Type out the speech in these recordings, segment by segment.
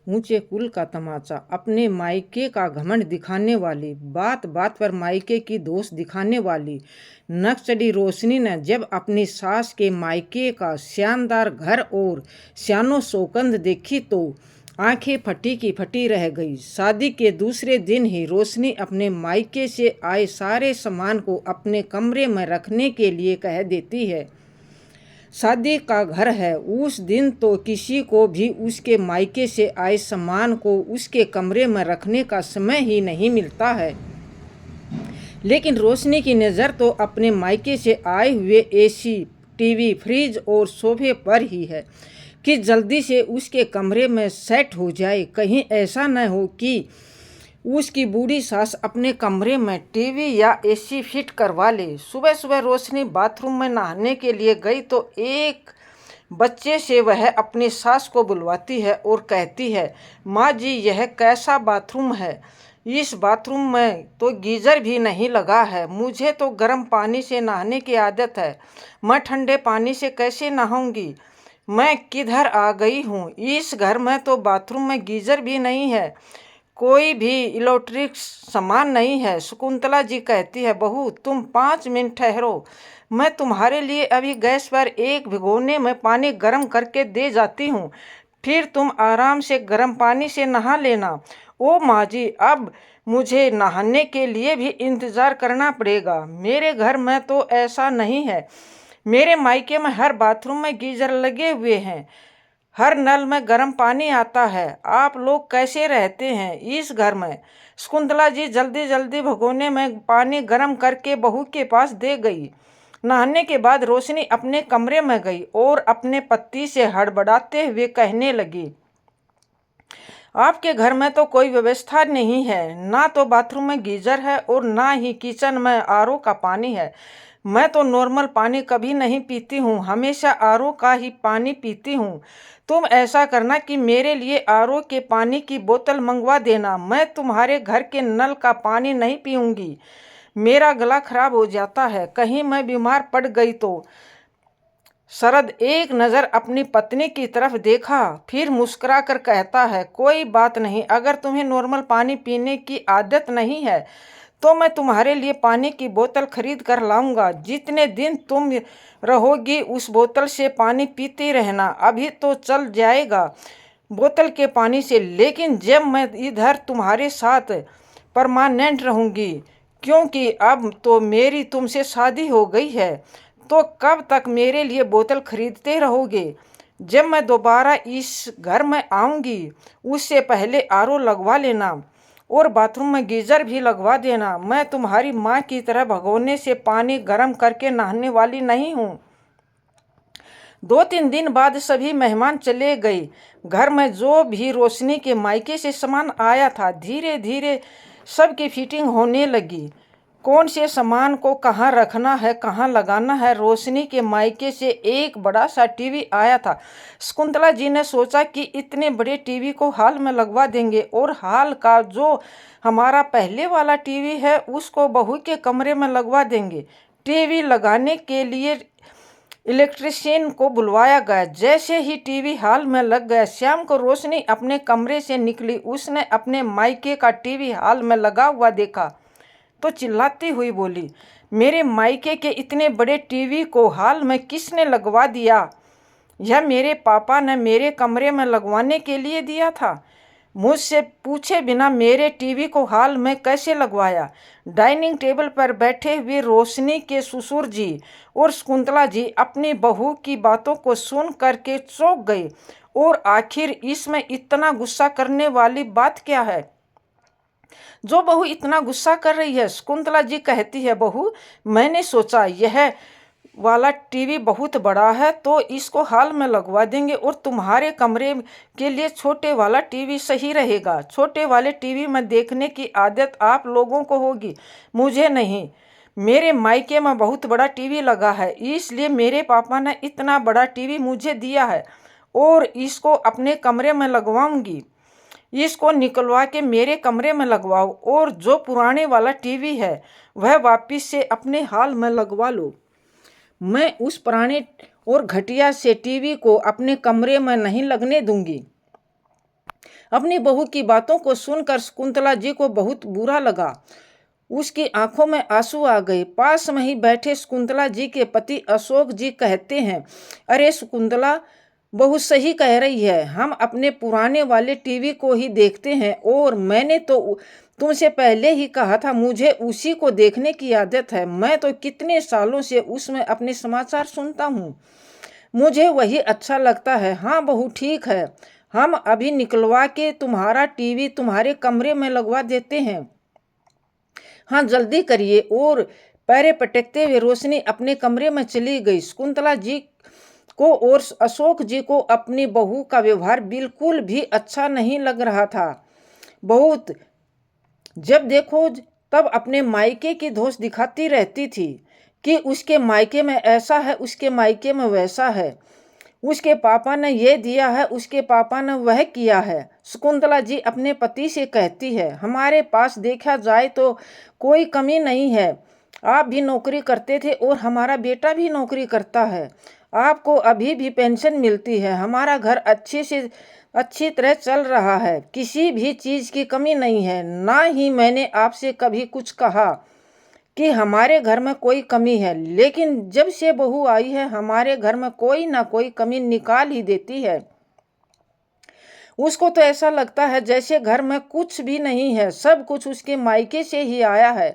ऊंचे कुल का तमाचा, अपने मायके का घमंड दिखाने वाली, बात बात पर मायके की दोष दिखाने वाली नक्सड़ी रोशनी ने जब अपनी सास के मायके का शानदार घर और शानो शौकत देखी तो आंखें फटी की फटी रह गई। शादी के दूसरे दिन ही रोशनी अपने मायके से आए सारे सामान को अपने कमरे में रखने के लिए कह देती है। शादी का घर है, उस दिन तो किसी को भी उसके मायके से आए सामान को उसके कमरे में रखने का समय ही नहीं मिलता है। लेकिन रोशनी की नज़र तो अपने मायके से आए हुए एसी, टीवी, फ्रिज और सोफे पर ही है कि जल्दी से उसके कमरे में सेट हो जाए। कहीं ऐसा न हो कि उसकी बूढ़ी सास अपने कमरे में टीवी या एसी फिट करवा ले। सुबह सुबह रोशनी बाथरूम में नहाने के लिए गई तो एक बच्चे से वह अपनी सास को बुलवाती है और कहती है, माँ जी यह कैसा बाथरूम है, इस बाथरूम में तो गीज़र भी नहीं लगा है। मुझे तो गर्म पानी से नहाने की आदत है, मैं ठंडे पानी से कैसे नहाऊंगी। मैं किधर आ गई हूँ, इस घर में तो बाथरूम में गीज़र भी नहीं है, कोई भी इलेक्ट्रिक सामान नहीं है। शकुंतला जी कहती है, बहू तुम 5 मिनट ठहरो, मैं तुम्हारे लिए अभी गैस पर एक भिगोने में पानी गर्म करके दे जाती हूँ, फिर तुम आराम से गर्म पानी से नहा लेना। ओ माँ जी, अब मुझे नहाने के लिए भी इंतज़ार करना पड़ेगा। मेरे घर में तो ऐसा नहीं है, मेरे मायके में हर बाथरूम में गीज़र लगे हुए हैं, हर नल में गर्म पानी आता है। आप लोग कैसे रहते हैं इस घर में। शकुंतला जी जल्दी जल्दी भगोने में पानी गर्म करके बहू के पास दे गई। नहाने के बाद रोशनी अपने कमरे में गई और अपने पति से हड़बड़ाते हुए कहने लगी, आपके घर में तो कोई व्यवस्था नहीं है, ना तो बाथरूम में गीजर है और ना ही किचन में आरओ का पानी है। मैं तो नॉर्मल पानी कभी नहीं पीती हूँ, हमेशा आरओ का ही पानी पीती हूँ। तुम ऐसा करना कि मेरे लिए आरओ के पानी की बोतल मंगवा देना, मैं तुम्हारे घर के नल का पानी नहीं पीऊँगी, मेरा गला खराब हो जाता है, कहीं मैं बीमार पड़ गई तो। शरद एक नज़र अपनी पत्नी की तरफ देखा, फिर मुस्कुरा कर कहता है, कोई बात नहीं, अगर तुम्हें नॉर्मल पानी पीने की आदत नहीं है तो मैं तुम्हारे लिए पानी की बोतल खरीद कर लाऊंगा। जितने दिन तुम रहोगी उस बोतल से पानी पीती रहना, अभी तो चल जाएगा बोतल के पानी से, लेकिन जब मैं इधर तुम्हारे साथ परमानेंट रहूँगी, क्योंकि अब तो मेरी तुमसे शादी हो गई है, तो कब तक मेरे लिए बोतल खरीदते रहोगे। जब मैं दोबारा इस घर में आऊँगी उससे पहले आरओ लगवा लेना और बाथरूम में गीज़र भी लगवा देना। मैं तुम्हारी माँ की तरह भगोने से पानी गर्म करके नहाने वाली नहीं हूँ। 2-3 दिन बाद सभी मेहमान चले गए। घर में जो भी रोशनी के मायके से सामान आया था, धीरे धीरे सबकी फिटिंग होने लगी। कौन से सामान को कहाँ रखना है, कहाँ लगाना है। रोशनी के मायके से एक बड़ा सा टीवी आया था। शकुंतला जी ने सोचा कि इतने बड़े टीवी को हॉल में लगवा देंगे और हॉल का जो हमारा पहले वाला टीवी है उसको बहू के कमरे में लगवा देंगे। टीवी लगाने के लिए इलेक्ट्रीशियन को बुलवाया गया। जैसे ही टीवी हॉल में लग गया, शाम को रोशनी अपने कमरे से निकली। उसने अपने मायके का टीवी हॉल में लगा हुआ देखा तो चिल्लाती हुई बोली, मेरे मायके के इतने बड़े टीवी को हॉल में किसने लगवा दिया। यह मेरे पापा ने मेरे कमरे में लगवाने के लिए दिया था। मुझसे पूछे बिना मेरे टीवी को हॉल में कैसे लगवाया। डाइनिंग टेबल पर बैठे हुए रोशनी के ससुर जी और शकुंतला जी अपनी बहू की बातों को सुन करके चौंक गए। और आखिर इसमें इतना गुस्सा करने वाली बात क्या है जो बहू इतना गुस्सा कर रही है। शकुंतला जी कहती है, बहू मैंने सोचा यह वाला टीवी बहुत बड़ा है तो इसको हॉल में लगवा देंगे और तुम्हारे कमरे के लिए छोटे वाला टीवी सही रहेगा। छोटे वाले टीवी में देखने की आदत आप लोगों को होगी, मुझे नहीं। मेरे मायके में बहुत बड़ा टीवी लगा है, इसलिए मेरे पापा ने इतना बड़ा टीवी मुझे दिया है और इसको अपने कमरे में लगवाऊंगी। इसको निकलवा के मेरे कमरे में लगवाओ और जो पुराने वाला टीवी है वह वापस से अपने हॉल में लगवा लो। मैं उस पुराने और घटिया से टीवी को अपने कमरे में नहीं लगने दूंगी। अपनी बहू की बातों को सुनकर शकुंतला जी को बहुत बुरा लगा। उसकी आंखों में आंसू आ गए। पास में ही बैठे शकुंतला जी के पति अशोक जी कहते हैं, अरे शकुंतला, बहू सही कह रही है, हम अपने पुराने वाले टीवी को ही देखते हैं और मैंने तो तुमसे पहले ही कहा था, मुझे उसी को देखने की आदत है। मैं तो कितने सालों से उसमें अपने समाचार सुनता हूँ, मुझे वही अच्छा लगता है। हाँ बहू ठीक है, हम अभी निकलवा के तुम्हारा टीवी तुम्हारे कमरे में लगवा देते हैं। हाँ जल्दी करिए। और पैरे पटकते हुए रोशनी अपने कमरे में चली गई। शकुंतला जी को और अशोक जी को अपनी बहू का व्यवहार बिल्कुल भी अच्छा नहीं लग रहा था। बहुत जब देखो तब अपने मायके की दोष दिखाती रहती थी कि उसके मायके में ऐसा है, उसके मायके में वैसा है, उसके पापा ने ये दिया है, उसके पापा ने वह किया है। शकुंतला जी अपने पति से कहती है, हमारे पास देखा जाए तो कोई कमी नहीं है। आप भी नौकरी करते थे और हमारा बेटा भी नौकरी करता है। आपको अभी भी पेंशन मिलती है। हमारा घर अच्छी तरह चल रहा है, किसी भी चीज़ की कमी नहीं है। ना ही मैंने आपसे कभी कुछ कहा कि हमारे घर में कोई कमी है, लेकिन जब से बहू आई है हमारे घर में कोई ना कोई कमी निकाल ही देती है। उसको तो ऐसा लगता है जैसे घर में कुछ भी नहीं है, सब कुछ उसके मायके से ही आया है।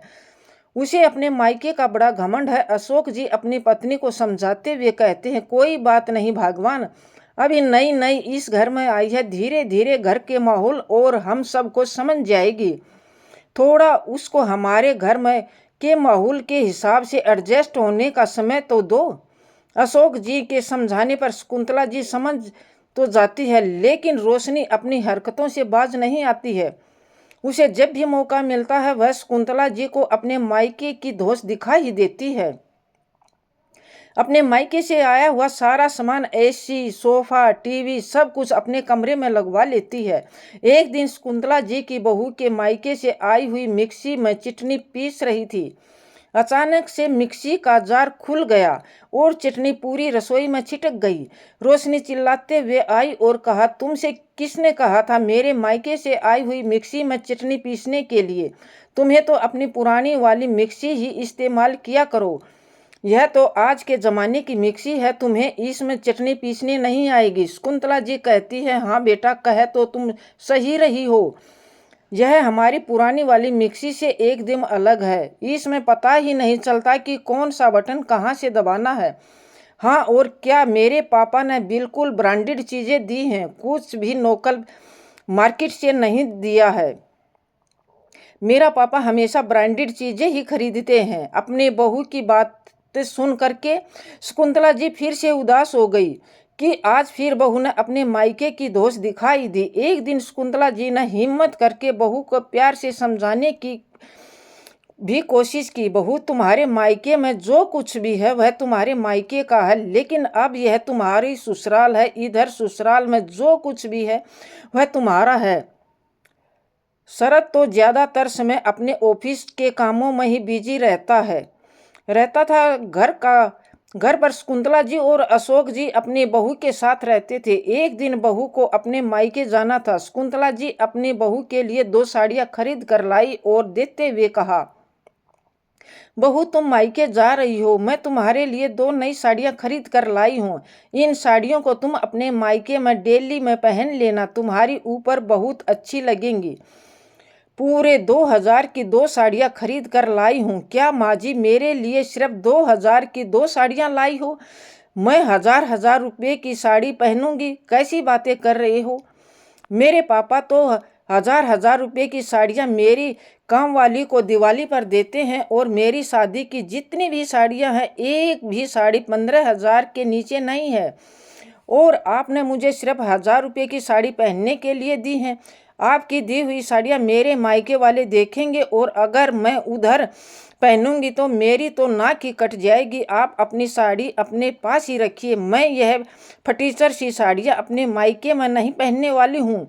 उसे अपने मायके का बड़ा घमंड है। अशोक जी अपनी पत्नी को समझाते हुए कहते हैं, कोई बात नहीं भगवान, अभी नई नई इस घर में आई है, धीरे धीरे घर के माहौल और हम सबको समझ जाएगी। थोड़ा उसको हमारे घर में के माहौल के हिसाब से एडजस्ट होने का समय तो दो। अशोक जी के समझाने पर शकुंतला जी समझ तो जाती है, लेकिन रोशनी अपनी हरकतों से बाज नहीं आती है। उसे जब भी मौका मिलता है वह शकुंतला जी को अपने मायके की दोष दिखा ही देती है। अपने मायके से आया हुआ सारा सामान, एसी, सोफा, टीवी, सब कुछ अपने कमरे में लगवा लेती है। एक दिन शकुंतला जी की बहू के मायके से आई हुई मिक्सी में चटनी पीस रही थी। अचानक से मिक्सी का जार खुल गया और चटनी पूरी रसोई में छिटक गई। रोशनी चिल्लाते हुए आई और कहा, तुमसे किसने कहा था मेरे मायके से आई हुई मिक्सी में चटनी पीसने के लिए? तुम्हें तो अपनी पुरानी वाली मिक्सी ही इस्तेमाल किया करो। यह तो आज के ज़माने की मिक्सी है, तुम्हें इसमें चटनी पीसने नहीं आएगी। शकुंतला जी कहती है, हाँ बेटा, कहे तो तुम सही रही हो। यह हमारी पुरानी वाली मिक्सी से एकदम अलग है। इसमें पता ही नहीं चलता कि कौन सा बटन कहाँ से दबाना है। हाँ और क्या, मेरे पापा ने बिल्कुल ब्रांडेड चीज़ें दी हैं, कुछ भी लोकल मार्केट से नहीं दिया है। मेरा पापा हमेशा ब्रांडेड चीज़ें ही खरीदते हैं। अपने बहू की बात सुन करके शकुंतला जी फिर से उदास हो गई कि आज फिर बहू ने अपने मायके की दोष दिखाई दी। एक दिन शकुंतला जी ने हिम्मत करके बहू को प्यार से समझाने की भी कोशिश की। बहू, तुम्हारे मायके में जो कुछ भी है वह तुम्हारे मायके का है, लेकिन अब यह तुम्हारी ससुराल है। इधर ससुराल में जो कुछ भी है वह तुम्हारा है। शरद तो ज़्यादातर समय अपने ऑफिस के कामों में ही बिजी रहता था। घर पर शकुंतला जी और अशोक जी अपनी बहू के साथ रहते थे। एक दिन बहू को अपने मायके जाना था। शकुंतला जी अपनी बहू के लिए 2 साड़ियाँ खरीद कर लाई और देते हुए कहा, बहू तुम मायके जा रही हो, मैं तुम्हारे लिए 2 नई साड़ियाँ खरीद कर लाई हूँ। इन साड़ियों को तुम अपने मायके में डेली में पहन लेना, तुम्हारी ऊपर बहुत अच्छी लगेंगी। पूरे 2000 की 2 साड़ियाँ खरीद कर लाई हूँ। क्या माँ जी मेरे लिए सिर्फ 2000 की 2 साड़ियाँ लाई हो? मैं हजार रुपये की साड़ी पहनूंगी, कैसी बातें कर रहे हो? मेरे पापा तो हजार रुपये की साड़ियाँ मेरी काम वाली को दिवाली पर देते हैं और मेरी शादी की जितनी भी साड़ियाँ हैं, एक भी साड़ी 15,000 के नीचे नहीं है। और आपने मुझे सिर्फ 1000 रुपये की साड़ी पहनने के लिए दी हैं। आपकी दी हुई साड़ियाँ मेरे मायके वाले देखेंगे और अगर मैं उधर पहनूंगी तो मेरी तो नाक ही कट जाएगी। आप अपनी साड़ी अपने पास ही रखिए, मैं यह फटीचर सी साड़ियाँ अपने मायके में नहीं पहनने वाली हूँ।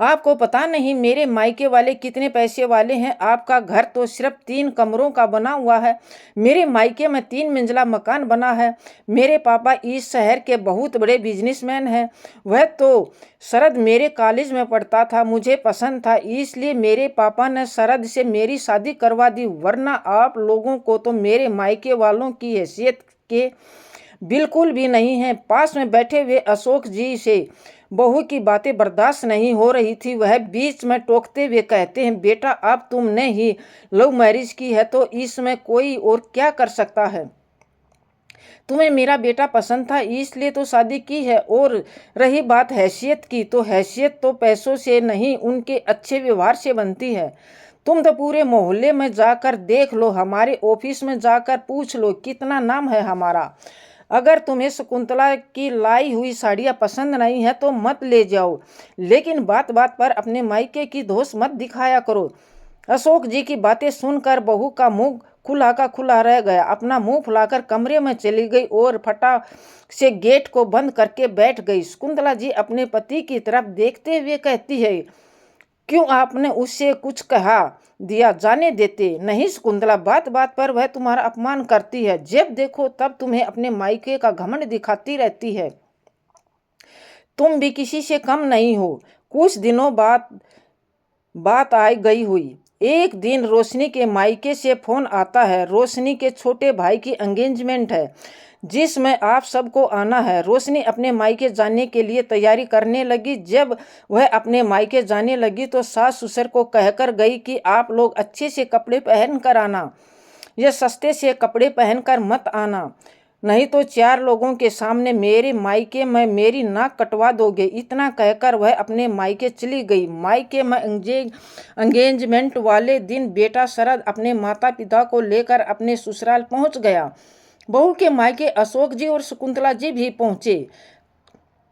आपको पता नहीं मेरे मायके वाले कितने पैसे वाले हैं। आपका घर तो सिर्फ 3 कमरों का बना हुआ है। मेरे मायके में 3 मंजिला मकान बना है। मेरे पापा इस शहर के बहुत बड़े बिजनेसमैन हैं। वह तो शरद मेरे कॉलेज में पढ़ता था, मुझे पसंद था, इसलिए मेरे पापा ने शरद से मेरी शादी करवा दी। वरना आप लोगों को तो मेरे मायके वालों की हैसियत के बिल्कुल भी नहीं है। पास में बैठे हुए अशोक जी से बहू की बातें बर्दाश्त नहीं हो रही थी। वह बीच में टोकते हुए कहते हैं, बेटा अब तुमने ही लव मैरिज की है तो इसमें कोई और क्या कर सकता है। तुम्हें मेरा बेटा पसंद था इसलिए तो शादी की है। और रही बात हैसियत की, तो हैसियत तो पैसों से नहीं उनके अच्छे व्यवहार से बनती है। तुम तो पूरे मोहल्ले में जाकर देख लो, हमारे ऑफिस में जाकर पूछ लो कितना नाम है हमारा। अगर तुम्हें शकुंतला की लाई हुई साड़ियाँ पसंद नहीं है तो मत ले जाओ, लेकिन बात बात पर अपने मायके की दोष मत दिखाया करो। अशोक जी की बातें सुनकर बहू का मुंह खुला का खुला रह गया। अपना मुंह फुलाकर कमरे में चली गई और फटाक से गेट को बंद करके बैठ गई। शकुंतला जी अपने पति की तरफ देखते हुए कहती है, क्यों आपने उससे कुछ कहा दिया, जाने देते। नहीं शकुंतला, बात बात पर वह तुम्हारा अपमान करती है। जब देखो तब तुम्हें अपने मायके का घमंड दिखाती रहती है। तुम भी किसी से कम नहीं हो। कुछ दिनों बाद बात आई गई हुई। एक दिन रोशनी के मायके से फोन आता है। रोशनी के छोटे भाई की एंगेजमेंट है जिसमें आप सबको आना है। रोशनी अपने मायके जाने के लिए तैयारी करने लगी। जब वह अपने मायके जाने लगी तो सास ससुर को कहकर गई कि आप लोग अच्छे से कपड़े पहन कर आना, यह सस्ते से कपड़े पहनकर मत आना, नहीं तो 4 लोगों के सामने मेरे मायके में मेरी नाक कटवा दोगे। इतना कहकर वह अपने मायके चली गई। मायके में एंगेजमेंट वाले दिन बेटा शरद अपने माता पिता को लेकर अपने ससुराल पहुंच गया। बहू के मायके अशोक जी और शकुंतला जी भी पहुंचे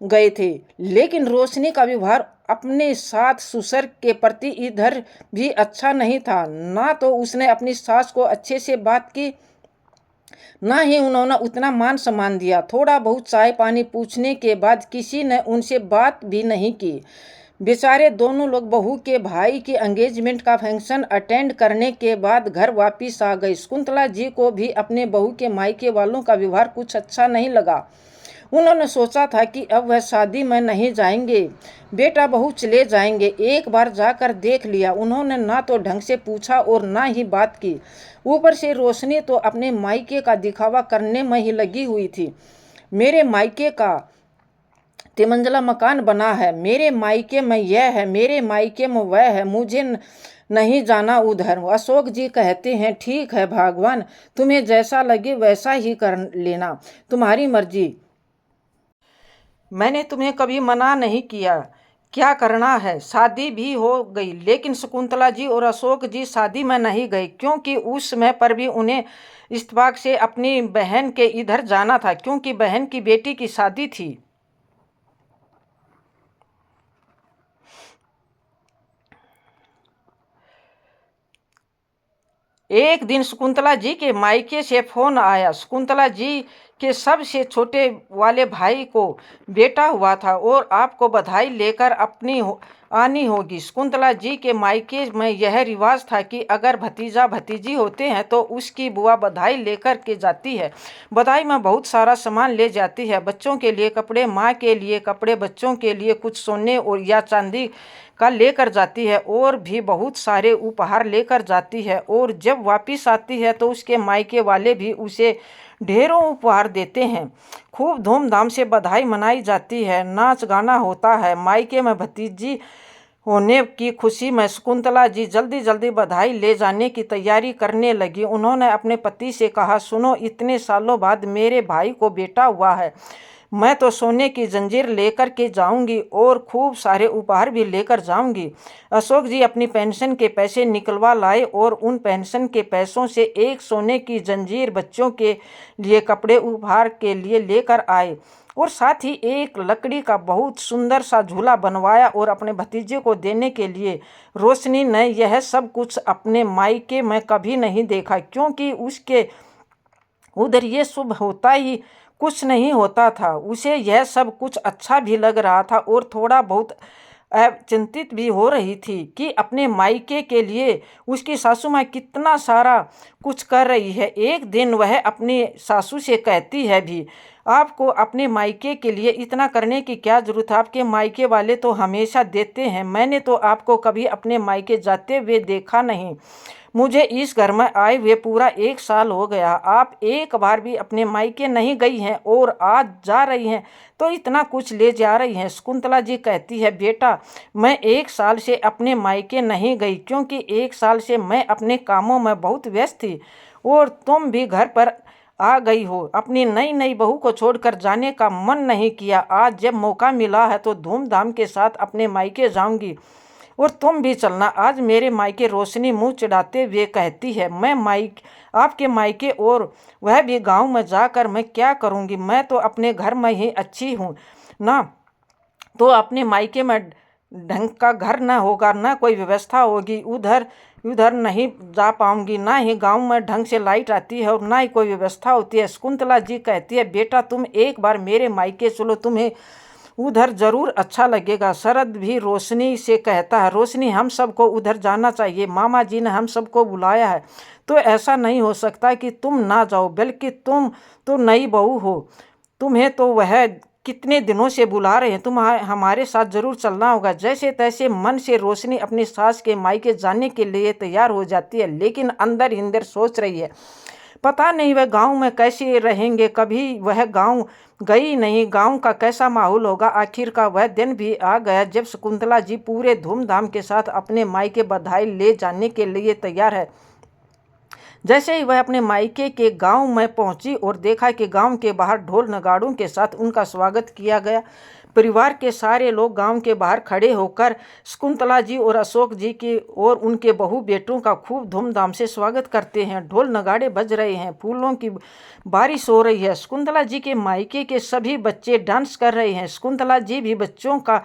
गए थे, लेकिन रोशनी का व्यवहार अपने साथ ससुर के प्रति इधर भी अच्छा नहीं था। ना तो उसने अपनी सास को अच्छे से बात की, ना ही उन्होंने उतना मान सम्मान दिया। थोड़ा बहुत चाय पानी पूछने के बाद किसी ने उनसे बात भी नहीं की। बेचारे दोनों लोग बहू के भाई के एंगेजमेंट का फंक्शन अटेंड करने के बाद घर वापिस आ गए। शकुंतला जी को भी अपने बहू के मायके वालों का व्यवहार कुछ अच्छा नहीं लगा। उन्होंने सोचा था कि अब वह शादी में नहीं जाएंगे, बेटा बहू चले जाएंगे। एक बार जाकर देख लिया। उन्होंने ना तो ढंग से पूछा और ना ही बात की। ऊपर से रोशनी तो अपने मायके का दिखावा करने में ही लगी हुई थी। मेरे मायके का 3 मंजिला मकान बना है, मेरे मायके में यह है, मेरे मायके में वह है, मुझे नहीं जाना उधर। अशोक जी कहते हैं, ठीक है भगवान, तुम्हें जैसा लगे वैसा ही कर लेना, तुम्हारी मर्जी। मैंने तुम्हें कभी मना नहीं किया। क्या करना है। शादी भी हो गई, लेकिन शकुंतला जी और अशोक जी शादी में नहीं गए, क्योंकि उस समय पर भी उन्हें इत्तेफाक से अपनी बहन के इधर जाना था, क्योंकि बहन की बेटी की शादी थी। एक दिन शकुंतला जी के मायके से फोन आया। शकुंतला जी के सबसे छोटे वाले भाई को बेटा हुआ था और आपको बधाई लेकर आनी होगी। शकुंतला जी के मायके में यह रिवाज था कि अगर भतीजा भतीजी होते हैं तो उसकी बुआ बधाई लेकर के जाती है। बधाई में बहुत सारा सामान ले जाती है, बच्चों के लिए कपड़े, माँ के लिए कपड़े, बच्चों के लिए कुछ सोने और या चांदी का लेकर जाती है और भी बहुत सारे उपहार लेकर जाती है। और जब वापिस आती है तो उसके मायके वाले भी उसे ढेरों उपहार देते हैं। खूब धूमधाम से बधाई मनाई जाती है, नाच गाना होता है। मायके में भतीजी होने की खुशी में शकुंतला जी जल्दी जल्दी बधाई ले जाने की तैयारी करने लगी। उन्होंने अपने पति से कहा, सुनो, इतने सालों बाद मेरे भाई को बेटा हुआ है, मैं तो सोने की जंजीर लेकर के जाऊंगी और खूब सारे उपहार भी लेकर जाऊंगी। अशोक जी अपनी पेंशन के पैसे निकलवा लाए और उन पेंशन के पैसों से एक सोने की जंजीर, बच्चों के लिए कपड़े उपहार के लिए लेकर आए और साथ ही एक लकड़ी का बहुत सुंदर सा झूला बनवाया और अपने भतीजे को देने के लिए। रोशनी ने यह सब कुछ अपने मायके में कभी नहीं देखा, क्योंकि उसके उधर ये शुभ होता ही कुछ नहीं होता था। उसे यह सब कुछ अच्छा भी लग रहा था और थोड़ा बहुत चिंतित भी हो रही थी कि अपने मायके के लिए उसकी सासू माँ कितना सारा कुछ कर रही है। एक दिन वह अपनी सासू से कहती है भी, आपको अपने मायके के लिए इतना करने की क्या ज़रूरत है, आपके मायके वाले तो हमेशा देते हैं, मैंने तो आपको कभी अपने मायके जाते हुए देखा नहीं। मुझे इस घर में आए हुए पूरा 1 साल हो गया, आप एक बार भी अपने मायके नहीं गई हैं और आज जा रही हैं तो इतना कुछ ले जा रही हैं। शकुंतला जी कहती है, बेटा मैं 1 साल से अपने मायके नहीं गई क्योंकि 1 साल से मैं अपने कामों में बहुत व्यस्त थी और तुम भी घर पर आ गई हो। अपनी नई नई बहू को छोड़कर जाने का मन नहीं किया। आज जब मौका मिला है तो धूमधाम के साथ अपने मायके जाऊंगी और तुम भी चलना। आज मेरे मायके रोशनी मुंह चढ़ाते हुए कहती है, मैं आपके मायके और वह भी गांव में जाकर मैं क्या करूंगी, मैं तो अपने घर में ही अच्छी हूँ ना। तो अपने मायके में ढंग का घर न होगा, ना कोई व्यवस्था होगी, उधर उधर नहीं जा पाऊंगी, ना ही गांव में ढंग से लाइट आती है और ना ही कोई व्यवस्था होती है। शकुंतला जी कहती है, बेटा तुम एक बार मेरे मायके चलो, तुम्हें उधर जरूर अच्छा लगेगा। शरद भी रोशनी से कहता है, रोशनी हम सबको उधर जाना चाहिए, मामा जी ने हम सबको बुलाया है, तो ऐसा नहीं हो सकता कि तुम ना जाओ, बल्कि तुम तो नई बहू हो, तुम्हें तो वह कितने दिनों से बुला रहे हैं, तुम हमारे साथ जरूर चलना होगा। जैसे तैसे मन से रोशनी अपनी सास के मायके जाने के लिए तैयार हो जाती है, लेकिन अंदर ही अंदर सोच रही है, पता नहीं वह गांव में कैसे रहेंगे, कभी वह गांव गई नहीं, गांव का कैसा माहौल होगा। आखिर का वह दिन भी आ गया जब शकुंतला जी पूरे धूमधाम के साथ अपने मायके बधाई ले जाने के लिए तैयार है। जैसे ही वह अपने मायके के गांव में पहुंची और देखा कि गांव के बाहर ढोल नगाड़ों के साथ उनका स्वागत किया गया। परिवार के सारे लोग गांव के बाहर खड़े होकर शकुंतला जी और अशोक जी की और उनके बहू बेटों का खूब धूमधाम से स्वागत करते हैं। ढोल नगाड़े बज रहे हैं, फूलों की बारिश हो रही है। शकुंतला जी के मायके के सभी बच्चे डांस कर रहे हैं। शकुंतला जी भी बच्चों का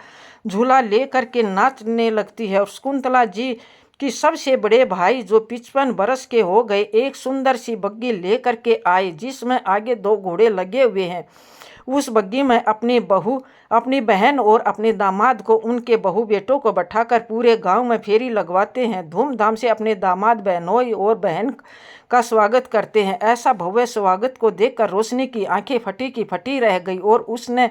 झूला लेकर के नाचने लगती है और शकुंतला जी कि सबसे बड़े भाई जो 55 बरस के हो गए एक सुंदर सी बग्गी लेकर के आए, जिसमें आगे 2 घोड़े लगे हुए हैं। उस बग्गी में अपनी बहन और अपने दामाद को, उनके बहू बेटों को बैठाकर पूरे गांव में फेरी लगवाते हैं। धूमधाम से अपने दामाद, बहनोई और बहन का स्वागत करते हैं। ऐसा भव्य स्वागत को देखकर रोशनी की आंखें फटी की फटी रह गई और उसने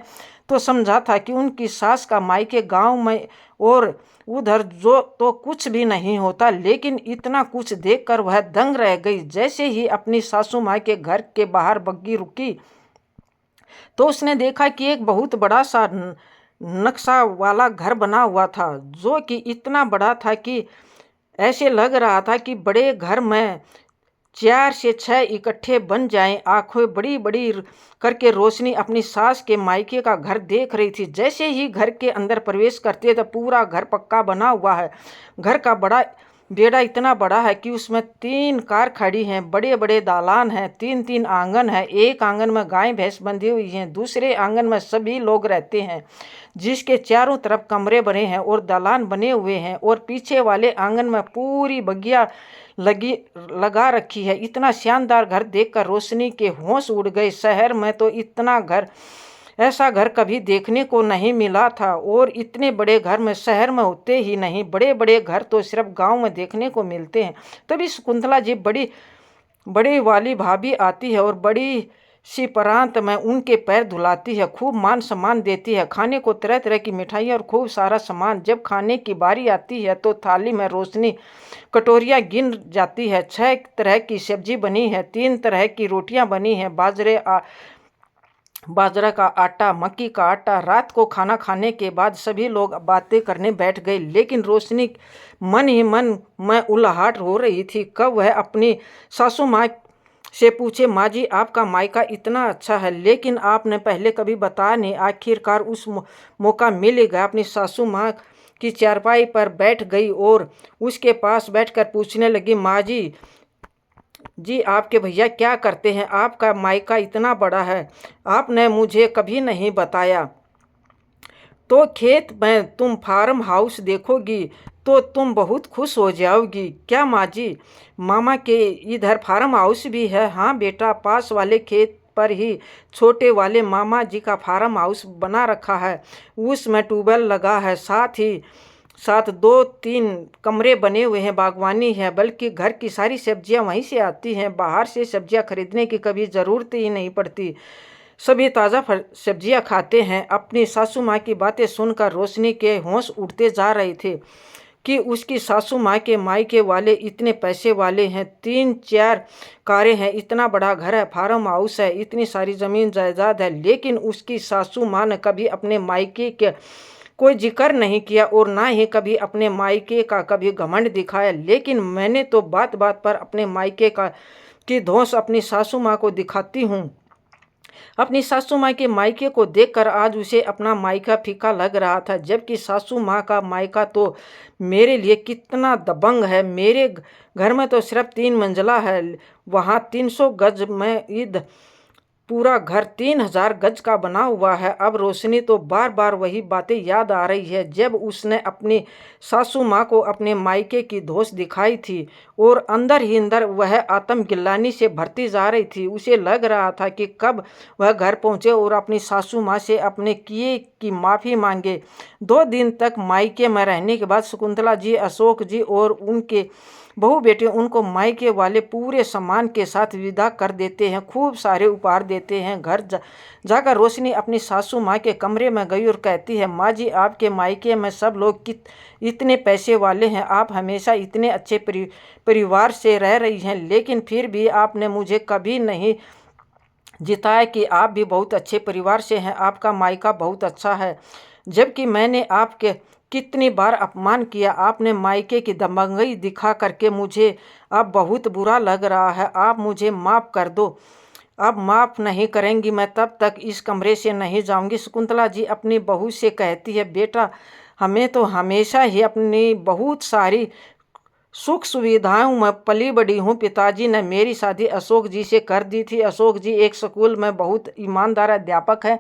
तो समझा था कि उनकी सास का मायके गांव में और उधर जो तो कुछ भी नहीं होता, लेकिन इतना कुछ देखकर वह दंग रह गई। जैसे ही अपनी सासू माँ के घर के बाहर बग्गी रुकी तो उसने देखा कि एक बहुत बड़ा सा नक्शा वाला घर बना हुआ था, जो कि इतना बड़ा था कि ऐसे लग रहा था कि बड़े घर में 4 से 6 इकट्ठे बन जाएं। आंखें बड़ी बड़ी करके रोशनी अपनी सास के मायके का घर देख रही थी। जैसे ही घर के अंदर प्रवेश करते तो पूरा घर पक्का बना हुआ है। घर का बेड़ा इतना बड़ा है कि उसमें 3 कार खड़ी हैं, बड़े बड़े दालान हैं, 3-3 आंगन है। एक आंगन में गाय भैंस बंधी हुई हैं, दूसरे आंगन में सभी लोग रहते हैं, जिसके चारों तरफ कमरे बने हैं और दालान बने हुए हैं, और पीछे वाले आंगन में पूरी बगिया लगा रखी है। इतना शानदार घर देखकर रोशनी के होश उड़ गए। शहर में तो ऐसा घर कभी देखने को नहीं मिला था, और इतने बड़े घर में शहर में होते ही नहीं, बड़े बड़े घर तो सिर्फ गांव में देखने को मिलते हैं। तभी शकुंतला जी बड़ी वाली भाभी आती है और बड़ी सी परांत में उनके पैर धुलाती है, खूब मान सम्मान देती है, खाने को तरह तरह की मिठाई और खूब सारा सामान। जब खाने की बारी आती है तो थाली में रोशनी कटोरियाँ गिन जाती है। 6 तरह की सब्जी बनी है, 3 तरह की रोटियां बनी है, बाजरा का आटा, मक्की का आटा। रात को खाना खाने के बाद सभी लोग बातें करने बैठ गए, लेकिन रोशनी मन ही मन में उलाहट हो रही थी। कब वह अपनी सासू माँ से पूछे, माँ जी आपका मायका इतना अच्छा है, लेकिन आपने पहले कभी बताया नहीं। आखिरकार उस मौका मिल गया। अपनी सासू माँ की चारपाई पर बैठ गई और उसके पास बैठकर पूछने लगी, माँ जी आपके भैया क्या करते हैं? आपका मायका इतना बड़ा है, आपने मुझे कभी नहीं बताया। तो खेत में तुम फार्म हाउस देखोगी तो तुम बहुत खुश हो जाओगी। क्या माँ जी? मामा के इधर फार्म हाउस भी है? हाँ बेटा, पास वाले खेत पर ही छोटे वाले मामा जी का फार्म हाउस बना रखा है। उसमें ट्यूबवेल लगा है, साथ ही साथ 2-3 कमरे बने हुए हैं, बागवानी है, बल्कि घर की सारी सब्जियां वहीं से आती हैं। बाहर से सब्जियां खरीदने की कभी ज़रूरत ही नहीं पड़ती। सभी ताज़ा सब्जियां खाते हैं। अपनी सासू माँ की बातें सुनकर रोशनी के होश उड़ते जा रहे थे कि उसकी सासू माँ के मायके वाले इतने पैसे वाले हैं, 3-4 कारें हैं, इतना बड़ा घर है, फार्म हाउस है, इतनी सारी ज़मीन जायदाद है, लेकिन उसकी सासू माँ ने कभी अपने मायके के कोई जिक्र नहीं किया और ना ही कभी अपने मायके का कभी घमंड दिखाया। लेकिन मैंने तो बात बात पर अपने मायके का की धौंस अपनी सासू माँ को दिखाती हूँ। अपनी सासू माँ के मायके को देखकर आज उसे अपना मायका फीका लग रहा था, जबकि सासू माँ का मायका तो मेरे लिए कितना दबंग है। मेरे घर में तो सिर्फ 3 मंजिला है, वहाँ 300 गज में ईद पूरा घर 3000 गज का बना हुआ है। अब रोशनी तो बार बार वही बातें याद आ रही है जब उसने अपनी सासू माँ को अपने मायके की धौंस दिखाई थी और अंदर ही अंदर वह आत्मगिलानी से भरती जा रही थी। उसे लग रहा था कि कब वह घर पहुँचे और अपनी सासू माँ से अपने किए की माफ़ी मांगे। 2 दिन तक मायके में रहने के बाद शकुंतला जी, अशोक जी और उनके बहू बेटे उनको मायके वाले पूरे सम्मान के साथ विदा कर देते हैं, खूब सारे उपहार देते हैं। घर जाकर रोशनी अपनी सासू माँ के कमरे में गई और कहती है, माँ जी, आपके मायके में सब लोग इतने पैसे वाले हैं, आप हमेशा इतने अच्छे परिवार से रह रही हैं, लेकिन फिर भी आपने मुझे कभी नहीं जिताया कि आप भी बहुत अच्छे परिवार से हैं, आपका मायका बहुत अच्छा है, जबकि मैंने आपके कितनी बार अपमान किया। आपने मायके की दबंगई दिखा करके मुझे अब बहुत बुरा लग रहा है। आप मुझे माफ़ कर दो। अब माफ़ नहीं करेंगी मैं तब तक इस कमरे से नहीं जाऊंगी। शकुंतला जी अपनी बहू से कहती है, बेटा, हमें तो हमेशा ही अपनी बहुत सारी सुख सुविधाओं में पली बड़ी हूँ। पिताजी ने मेरी शादी अशोक जी से कर दी थी। अशोक जी एक स्कूल में बहुत ईमानदार अध्यापक है।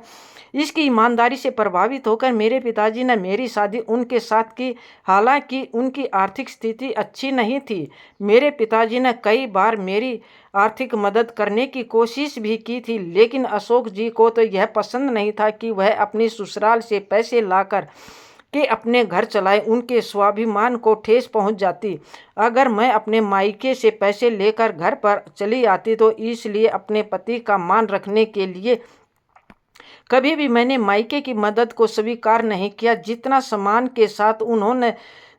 इसकी ईमानदारी से प्रभावित होकर मेरे पिताजी ने मेरी शादी उनके साथ की, हालांकि उनकी आर्थिक स्थिति अच्छी नहीं थी। मेरे पिताजी ने कई बार मेरी आर्थिक मदद करने की कोशिश भी की थी, लेकिन अशोक जी को तो यह पसंद नहीं था कि वह अपनी ससुराल से पैसे लाकर कि अपने घर चलाए। उनके स्वाभिमान को ठेस पहुंच जाती अगर मैं अपने मायके से पैसे लेकर घर पर चली आती, तो इसलिए अपने पति का मान रखने के लिए कभी भी मैंने मायके की मदद को स्वीकार नहीं किया। जितना सम्मान के साथ उन्होंने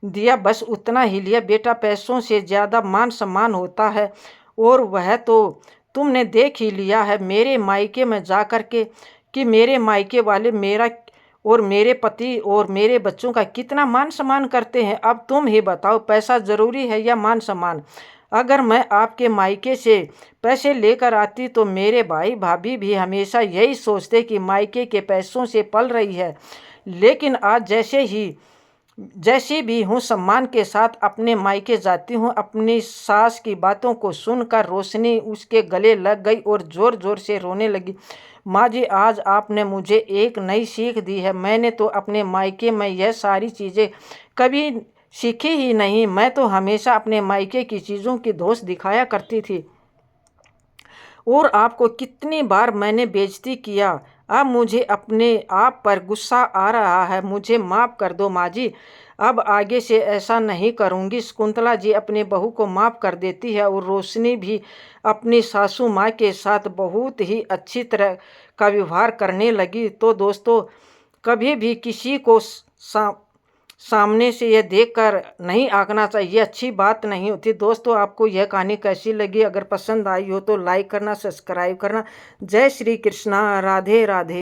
दिया बस उतना ही लिया। बेटा, पैसों से ज़्यादा मान सम्मान होता है, और वह तो तुमने देख ही लिया है मेरे मायके में जा कर के कि मेरे मायके वाले मेरा और मेरे पति और मेरे बच्चों का कितना मान सम्मान करते हैं। अब तुम ही बताओ, पैसा ज़रूरी है या मान सम्मान? अगर मैं आपके मायके से पैसे लेकर आती तो मेरे भाई भाभी भी हमेशा यही सोचते कि मायके के पैसों से पल रही है, लेकिन आज जैसी भी हूँ सम्मान के साथ अपने मायके जाती हूँ। अपनी सास की बातों को सुनकर रोशनी उसके गले लग गई और ज़ोर ज़ोर से रोने लगी। माँ जी, आज आपने मुझे एक नई सीख दी है। मैंने तो अपने मायके में यह सारी चीज़ें कभी सीखी ही नहीं। मैं तो हमेशा अपने मायके की चीज़ों की धौंस दिखाया करती थी और आपको कितनी बार मैंने बेइज्जती किया। अब मुझे अपने आप पर गुस्सा आ रहा है। मुझे माफ़ कर दो माँ जी, अब आगे से ऐसा नहीं करूँगी। शकुंतला जी अपनी बहू को माफ़ कर देती है और रोशनी भी अपनी सासू माँ के साथ बहुत ही अच्छी तरह का व्यवहार करने लगी। तो दोस्तों, कभी भी किसी को सामने से यह देखकर नहीं आंकना चाहिए, अच्छी बात नहीं होती। दोस्तों, आपको यह कहानी कैसी लगी? अगर पसंद आई हो तो लाइक करना, सब्सक्राइब करना। जय श्री कृष्णा, राधे राधे।